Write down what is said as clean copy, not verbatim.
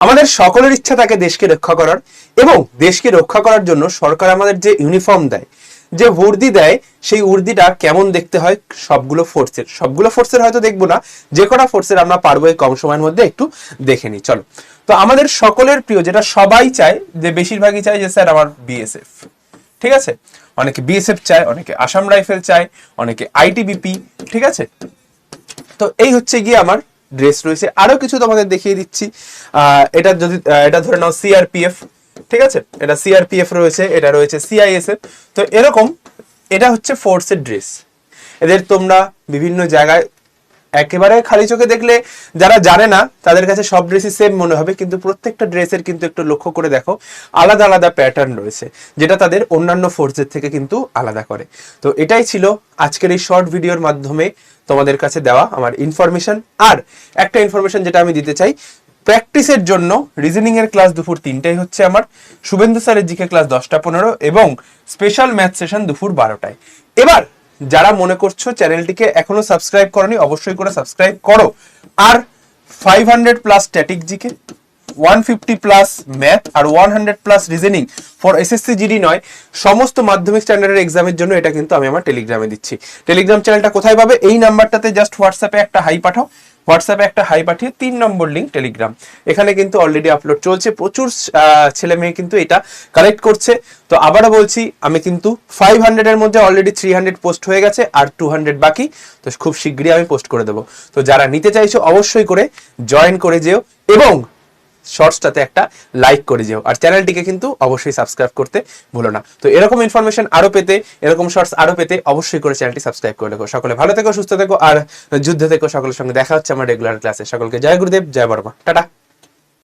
আমাদের সকলের ইচ্ছা থাকে দেশকে রক্ষা করার, এবং দেশকে রক্ষা করার জন্য সরকার আমাদের যে ইউনিফর্ম দেয়, যে বর্দি দেয়, সেই উর্দিটা কেমন দেখতে হয় সবগুলো ফোর্সের হয়তো দেখবো না, যে কটা ফোর্সের আমরা পারবো এই কম সময়ের মধ্যে একটু দেখে নিই। চলো, তো আমাদের সকলের প্রিয়, যেটা সবাই চায়, যে বেশিরভাগই চায় যে স্যার আমার বিএসএফ, ঠিক আছে, অনেকে বিএসএফ চায়, অনেকে আসাম রাইফেল চায়, অনেকে আইটিবিপি, ঠিক আছে। তো এই হচ্ছে গিয়ে আমার ড্রেস রয়েছে। আরো কিছু তোমাদের দেখিয়ে দিচ্ছি। এটা যদি এটা ধরে নাও সিআরপিএফ, ঠিক আছে, এটা সিআরপিএফ রয়েছে, এটা রয়েছে সিআইএসএফ। তো এরকম এটা হচ্ছে ফোর্সের ড্রেস। এদের তোমরা বিভিন্ন জায়গায় একেবারে খালি চোখে দেখলে, যারা জানে না তাদের কাছে সব ড্রেসই সেম মনে হবে, কিন্তু প্রত্যেকটা ড্রেসের কিন্তু একটু লক্ষ্য করে দেখো আলাদা আলাদা প্যাটার্ন রয়েছে, যেটা তাদের অন্যান্য ফোর্সের থেকে কিন্তু আলাদা করে। তো এটাই ছিল আজকের এই শর্ট ভিডিওর মাধ্যমে তোমাদের কাছে দেওয়া আমার ইনফরমেশন। আর একটা ইনফরমেশন যেটা আমি দিতে চাই, প্র্যাকটিসের জন্য রিজনিং এর ক্লাস দুপুর 3টায় হচ্ছে আমার, শুভেন্দু স্যারের জিকে ক্লাস 10টা 15, এবং স্পেশাল ম্যাথ সেশন দুপুর 12টায়। এবার যারা মনে করছো চ্যানেলটিকে এখনো সাবস্ক্রাইব করনি, অবশ্যই করে সাবস্ক্রাইব করো। আর 500+ স্ট্যাটিক জিকে, 150+ ম্যাথ আর 100+ রিজনিং ফর এসএসসি জিডি নয়, সমস্ত মাধ্যমিক স্ট্যান্ডার্ডের এক্সামের জন্য এটা কিন্তু আমি আমার টেলিগ্রামে দিচ্ছি। টেলিগ্রাম চ্যানেলটা কোথায় পাবে? এই নাম্বারটাতে জাস্ট হোয়াটসঅ্যাপে একটা হাই পাঠাও, হোয়াটসঅ্যাপে একটা হাই পাঠিয়ে 3 নম্বর লিঙ্ক টেলিগ্রাম, এখানে কিন্তু অলরেডি আপলোড চলছে, প্রচুর ছেলে মেয়ে কিন্তু এটা কালেক্ট করছে। তো আবারও বলছি, আমি কিন্তু 500 এর মধ্যে অলরেডি 300 পোস্ট হয়ে গেছে, আর 200 বাকি, তো খুব শীঘ্রই আমি পোস্ট করে দেবো। তো যারা নিতে চাইছো অবশ্যই করে জয়েন করে যেও, এবং শর্টসটাতে একটা লাইক করে যেও, আর চ্যানেলটিকে কিন্তু অবশ্যই সাবস্ক্রাইব করতে ভুলো না। তো এরকম ইনফরমেশন আরো পেতে, এরকম শর্টস আরো পেতে অবশ্যই করে চ্যানেলটি সাবস্ক্রাইব করে রেখো। সকলে ভালো থেকো, সুস্থ থেকো, আর যুদ্ধে থেকো। সকলের সঙ্গে দেখা হচ্ছে আমার রেগুলার ক্লাসে। সকলকে জয় গুরুদেব, জয় বর্মা, টাটা।